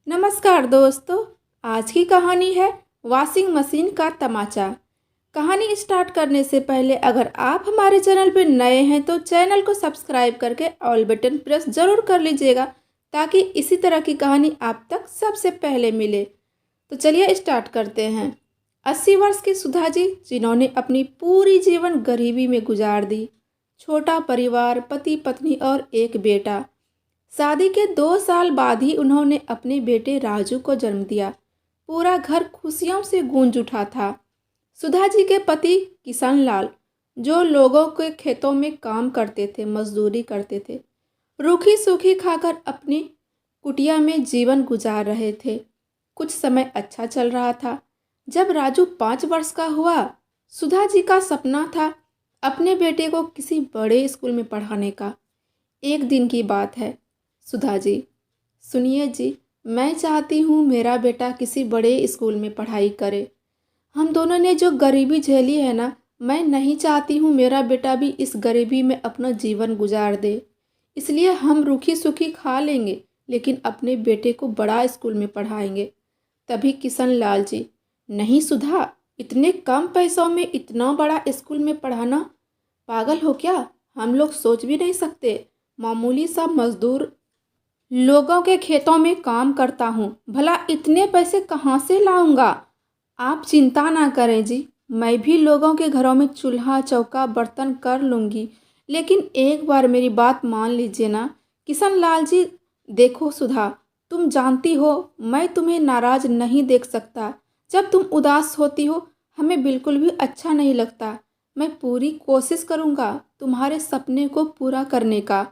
नमस्कार दोस्तों। आज की कहानी है वॉशिंग मशीन का तमाचा। कहानी स्टार्ट करने से पहले अगर आप हमारे चैनल पर नए हैं तो चैनल को सब्सक्राइब करके ऑल बटन प्रेस ज़रूर कर लीजिएगा ताकि इसी तरह की कहानी आप तक सबसे पहले मिले। तो चलिए स्टार्ट करते हैं। 80 वर्ष की सुधा जी, जिन्होंने अपनी पूरी जीवन गरीबी में गुजार दी। छोटा परिवार, पति पत्नी और एक बेटा। शादी के 2 साल बाद ही उन्होंने अपने बेटे राजू को जन्म दिया। पूरा घर खुशियों से गूंज उठा था। सुधा जी के पति किशन लाल, जो लोगों के खेतों में काम करते थे, मजदूरी करते थे, रूखी सूखी खाकर अपनी कुटिया में जीवन गुजार रहे थे। कुछ समय अच्छा चल रहा था। जब राजू 5 वर्ष का हुआ, सुधा जी का सपना था अपने बेटे को किसी बड़े स्कूल में पढ़ाने का। एक दिन की बात है। सुधा जी, सुनिए जी, मैं चाहती हूँ मेरा बेटा किसी बड़े स्कूल में पढ़ाई करे। हम दोनों ने जो गरीबी झेली है ना, मैं नहीं चाहती हूँ मेरा बेटा भी इस गरीबी में अपना जीवन गुजार दे। इसलिए हम रूखी सूखी खा लेंगे, लेकिन अपने बेटे को बड़ा स्कूल में पढ़ाएंगे। तभी किशन लाल जी, नहीं सुधा, इतने कम पैसों में इतना बड़ा स्कूल में पढ़ाना, पागल हो क्या? हम लोग सोच भी नहीं सकते। मामूली सा मजदूर लोगों के खेतों में काम करता हूँ, भला इतने पैसे कहाँ से लाऊंगा? आप चिंता ना करें जी, मैं भी लोगों के घरों में चूल्हा चौका बर्तन कर लूँगी। लेकिन एक बार मेरी बात मान लीजिए ना किशन लाल जी। देखो सुधा, तुम जानती हो मैं तुम्हें नाराज़ नहीं देख सकता। जब तुम उदास होती हो हमें बिल्कुल भी अच्छा नहीं लगता। मैं पूरी कोशिश करूँगा तुम्हारे सपने को पूरा करने का।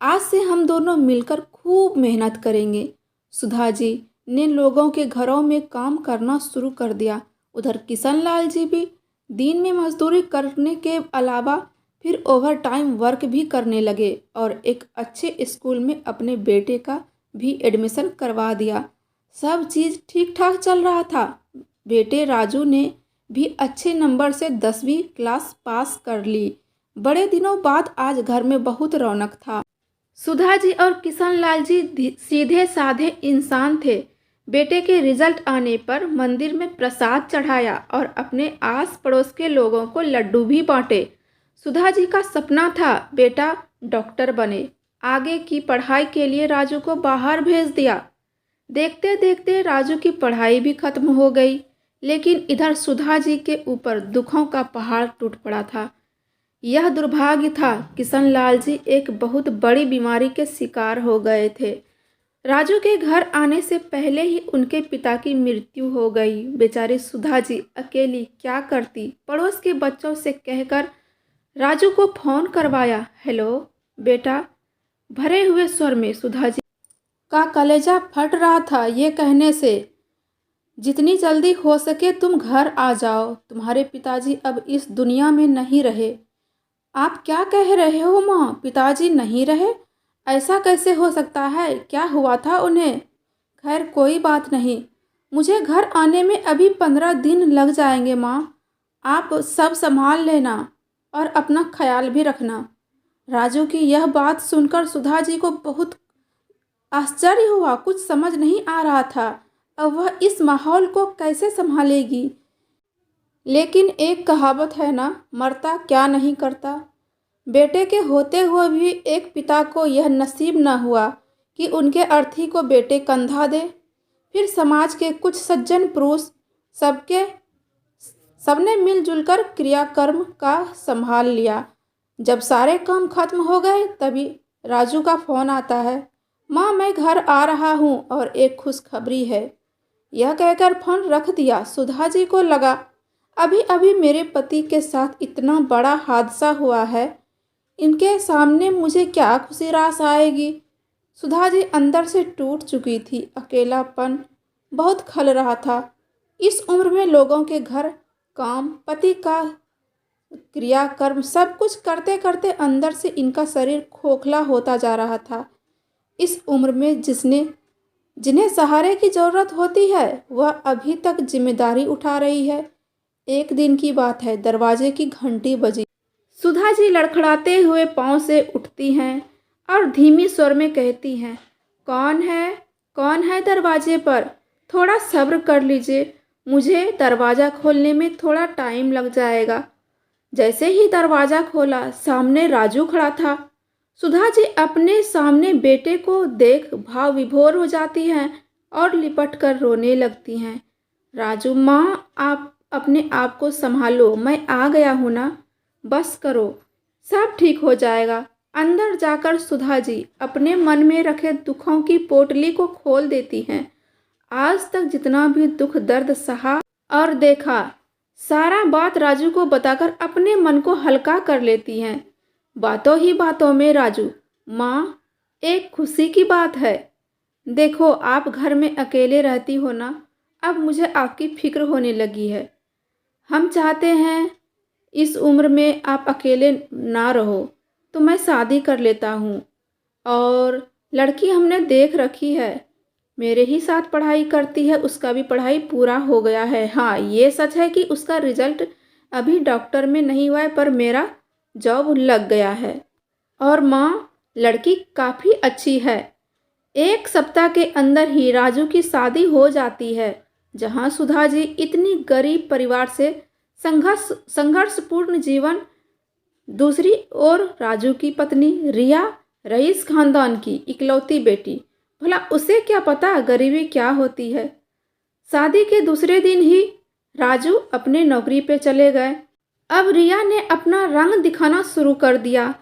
आज से हम दोनों मिलकर खूब मेहनत करेंगे। सुधा जी ने लोगों के घरों में काम करना शुरू कर दिया। उधर किशन लाल जी भी दिन में मजदूरी करने के अलावा फिर ओवर टाइम वर्क भी करने लगे और एक अच्छे स्कूल में अपने बेटे का भी एडमिशन करवा दिया। सब चीज़ ठीक ठाक चल रहा था। बेटे राजू ने भी अच्छे नंबर से 10वीं क्लास पास कर ली। बड़े दिनों बाद आज घर में बहुत रौनक था। सुधा जी और किशन लाल जी सीधे साधे इंसान थे। बेटे के रिजल्ट आने पर मंदिर में प्रसाद चढ़ाया और अपने आस पड़ोस के लोगों को लड्डू भी बांटे। सुधा जी का सपना था बेटा डॉक्टर बने। आगे की पढ़ाई के लिए राजू को बाहर भेज दिया। देखते देखते राजू की पढ़ाई भी खत्म हो गई। लेकिन इधर सुधा जी के ऊपर दुखों का पहाड़ टूट पड़ा था। यह दुर्भाग्य था, किशन लाल जी एक बहुत बड़ी बीमारी के शिकार हो गए थे। राजू के घर आने से पहले ही उनके पिता की मृत्यु हो गई। बेचारी सुधा जी अकेली क्या करती। पड़ोस के बच्चों से कहकर राजू को फ़ोन करवाया। हेलो बेटा, भरे हुए स्वर में सुधा जी का कलेजा फट रहा था ये कहने से, जितनी जल्दी हो सके तुम घर आ जाओ। तुम्हारे पिताजी अब इस दुनिया में नहीं रहे। आप क्या कह रहे हो माँ? पिताजी नहीं रहे? ऐसा कैसे हो सकता है? क्या हुआ था उन्हें? खैर कोई बात नहीं, मुझे घर आने में अभी 15 दिन लग जाएंगे माँ। आप सब संभाल लेना और अपना ख्याल भी रखना। राजू की यह बात सुनकर सुधा जी को बहुत आश्चर्य हुआ। कुछ समझ नहीं आ रहा था अब वह इस माहौल को कैसे संभालेगी। लेकिन एक कहावत है ना, मरता क्या नहीं करता। बेटे के होते हुए भी एक पिता को यह नसीब न हुआ कि उनके अर्थी को बेटे कंधा दे। फिर समाज के कुछ सज्जन पुरुष सबने मिलजुल कर क्रियाकर्म का संभाल लिया। जब सारे काम खत्म हो गए तभी राजू का फ़ोन आता है। माँ, मैं घर आ रहा हूँ और एक खुशखबरी है। यह कहकर फ़ोन रख दिया। सुधा जी को लगा अभी अभी मेरे पति के साथ इतना बड़ा हादसा हुआ है, इनके सामने मुझे क्या खुशी रास आएगी। सुधा जी अंदर से टूट चुकी थी। अकेलापन बहुत खल रहा था। इस उम्र में लोगों के घर काम, पति का क्रियाकर्म सब कुछ करते करते अंदर से इनका शरीर खोखला होता जा रहा था। इस उम्र में जिन्हें सहारे की ज़रूरत होती है वह अभी तक जिम्मेदारी उठा रही है। एक दिन की बात है, दरवाजे की घंटी बजी। सुधा जी लड़खड़ाते हुए पांव से उठती हैं और धीमी स्वर में कहती हैं, कौन है? कौन है दरवाजे पर? थोड़ा सब्र कर लीजिए, मुझे दरवाज़ा खोलने में थोड़ा टाइम लग जाएगा। जैसे ही दरवाज़ा खोला, सामने राजू खड़ा था। सुधा जी अपने सामने बेटे को देख भाव विभोर हो जाती हैं और लिपट कर रोने लगती हैं। राजू, माँ आप अपने आप को संभालो, मैं आ गया हूँ ना, बस करो, सब ठीक हो जाएगा। अंदर जाकर सुधा जी अपने मन में रखे दुखों की पोटली को खोल देती हैं। आज तक जितना भी दुख दर्द सहा और देखा, सारा बात राजू को बताकर अपने मन को हल्का कर लेती हैं। बातों ही बातों में राजू, माँ एक खुशी की बात है, देखो आप घर में अकेले रहती हो ना, अब मुझे आपकी फिक्र होने लगी है। हम चाहते हैं इस उम्र में आप अकेले ना रहो, तो मैं शादी कर लेता हूँ और लड़की हमने देख रखी है, मेरे ही साथ पढ़ाई करती है, उसका भी पढ़ाई पूरा हो गया है। हाँ ये सच है कि उसका रिजल्ट अभी डॉक्टर में नहीं हुआ है, पर मेरा जॉब लग गया है। और माँ लड़की काफ़ी अच्छी है। एक सप्ताह के अंदर ही राजू की शादी हो जाती है। जहाँ सुधा जी इतनी गरीब परिवार से संघर्षपूर्ण जीवन, दूसरी ओर राजू की पत्नी रिया रईस खानदान की इकलौती बेटी, भला उसे क्या पता गरीबी क्या होती है। शादी के दूसरे दिन ही राजू अपने नौकरी पे चले गए। अब रिया ने अपना रंग दिखाना शुरू कर दिया।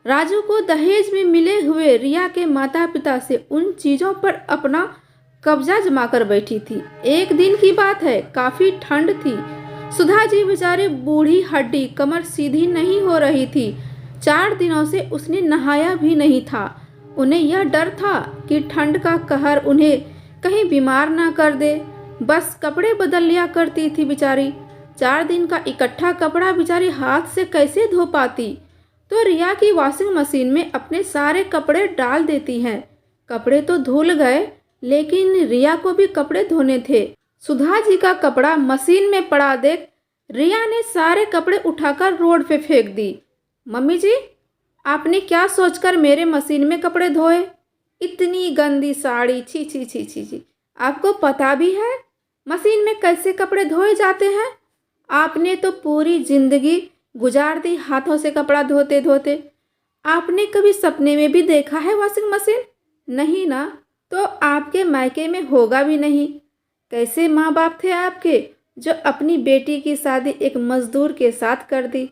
राजू को दहेज में मिले हुए रिया के माता पिता से उन चीज़ों पर अपना कब्जा जमा कर बैठी थी। एक दिन की बात है, काफ़ी ठंड थी। सुधा जी बेचारे बूढ़ी हड्डी, कमर सीधी नहीं हो रही थी। 4 दिनों से उसने नहाया भी नहीं था। उन्हें यह डर था कि ठंड का कहर उन्हें कहीं बीमार ना कर दे। बस कपड़े बदल लिया करती थी बेचारी। 4 दिन का इकट्ठा कपड़ा बेचारी हाथ से कैसे धो पाती, तो रिया की वॉशिंग मशीन में अपने सारे कपड़े डाल देती हैं। कपड़े तो धुल गए, लेकिन रिया को भी कपड़े धोने थे। सुधा जी का कपड़ा मशीन में पड़ा देख रिया ने सारे कपड़े उठाकर रोड पे फेंक दी। मम्मी जी, आपने क्या सोचकर मेरे मशीन में कपड़े धोए? इतनी गंदी साड़ी, छी छी छी छी छी। आपको पता भी है मशीन में कैसे कपड़े धोए जाते हैं? आपने तो पूरी जिंदगी गुजार दी हाथों से कपड़ा धोते धोते। आपने कभी सपने में भी देखा है वॉशिंग मशीन? नहीं ना, तो आपके मायके में होगा भी नहीं। कैसे माँ बाप थे आपके जो अपनी बेटी की शादी एक मजदूर के साथ कर दी।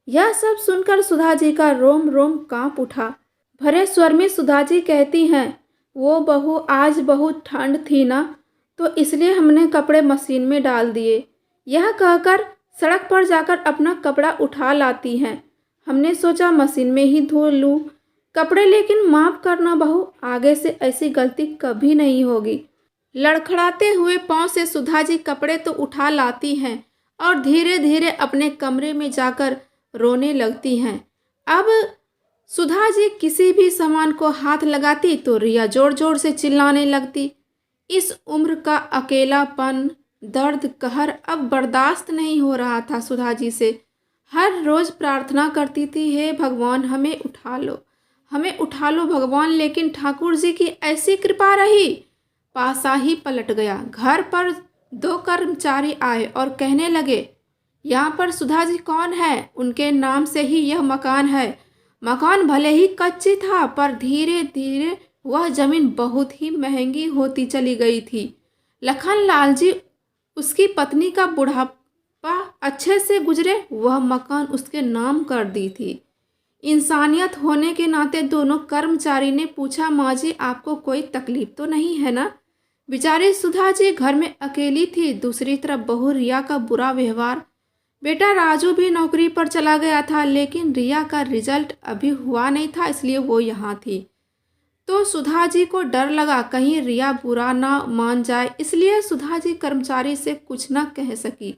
यह सब सुनकर सुधा जी का रोम रोम कांप उठा। भरे स्वर में सुधा जी कहती हैं, वो बहू आज बहुत ठंड थी ना, तो इसलिए हमने कपड़े मशीन में डाल दिए। यह कहकर सड़क पर जाकर अपना कपड़ा उठा लाती हैं। हमने सोचा मशीन में ही धो लूँ कपड़े, लेकिन माफ़ करना बहू, आगे से ऐसी गलती कभी नहीं होगी। लड़खड़ाते हुए पांव से सुधा जी कपड़े तो उठा लाती हैं और धीरे धीरे अपने कमरे में जाकर रोने लगती हैं। अब सुधा जी किसी भी सामान को हाथ लगाती तो रिया जोर जोर से चिल्लाने लगती। इस उम्र का अकेलापन, दर्द, कहर अब बर्दाश्त नहीं हो रहा था सुधा जी से। हर रोज़ प्रार्थना करती थी, हे भगवान हमें उठा लो, हमें उठा लो भगवान। लेकिन ठाकुर जी की ऐसी कृपा रही, पासा ही पलट गया। घर पर 2 कर्मचारी आए और कहने लगे, यहाँ पर सुधा जी कौन है? उनके नाम से ही यह मकान है। मकान भले ही कच्ची था, पर धीरे धीरे वह जमीन बहुत ही महंगी होती चली गई थी। लखन लाल जी, उसकी पत्नी का बुढ़ापा अच्छे से गुजरे, वह मकान उसके नाम कर दी थी। इंसानियत होने के नाते दोनों कर्मचारी ने पूछा, माँ जी आपको कोई तकलीफ तो नहीं है ना? बेचारी सुधा जी घर में अकेली थी। दूसरी तरफ बहू रिया का बुरा व्यवहार। बेटा राजू भी नौकरी पर चला गया था, लेकिन रिया का रिजल्ट अभी हुआ नहीं था, इसलिए वो यहाँ थी। तो सुधा जी को डर लगा कहीं रिया बुरा ना मान जाए, इसलिए सुधा जी कर्मचारी से कुछ ना कह सकी।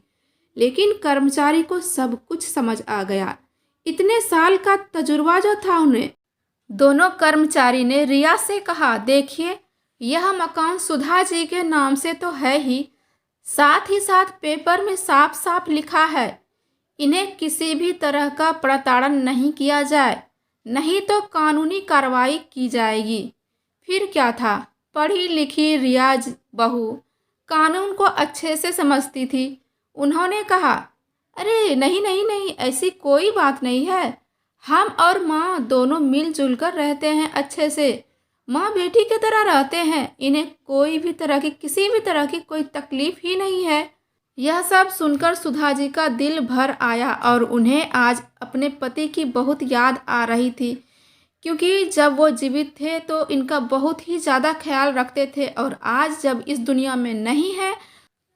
लेकिन कर्मचारी को सब कुछ समझ आ गया, इतने साल का तजुर्बा जो था उन्हें। दोनों कर्मचारी ने रिया से कहा, देखिए यह मकान सुधा जी के नाम से तो है ही साथ पेपर में साफ साफ लिखा है, इन्हें किसी भी तरह का प्रताड़न नहीं किया जाए, नहीं तो कानूनी कार्रवाई की जाएगी। फिर क्या था, पढ़ी लिखी रियाज बहू कानून को अच्छे से समझती थी। उन्होंने कहा, अरे नहीं नहीं नहीं, ऐसी कोई बात नहीं है। हम और माँ दोनों मिलजुल कर रहते हैं अच्छे से, माँ बेटी की तरह रहते हैं। इन्हें कोई भी तरह की, किसी भी तरह की कोई तकलीफ ही नहीं है। यह सब सुनकर सुधा जी का दिल भर आया और उन्हें आज अपने पति की बहुत याद आ रही थी, क्योंकि जब वो जीवित थे तो इनका बहुत ही ज़्यादा ख्याल रखते थे, और आज जब इस दुनिया में नहीं है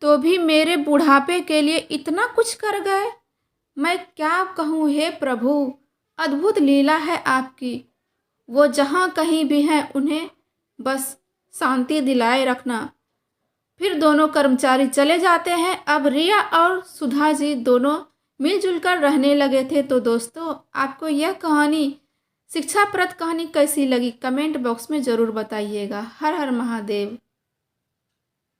तो भी मेरे बुढ़ापे के लिए इतना कुछ कर गए। मैं क्या कहूँ, हे प्रभु, अद्भुत लीला है आपकी। वो जहाँ कहीं भी हैं उन्हें बस शांति दिलाए रखना। फिर दोनों कर्मचारी चले जाते हैं। अब रिया और सुधा जी दोनों मिलजुल कर रहने लगे थे। तो दोस्तों, आपको यह कहानी, शिक्षाप्रद कहानी कैसी लगी, कमेंट बॉक्स में ज़रूर बताइएगा। हर हर महादेव।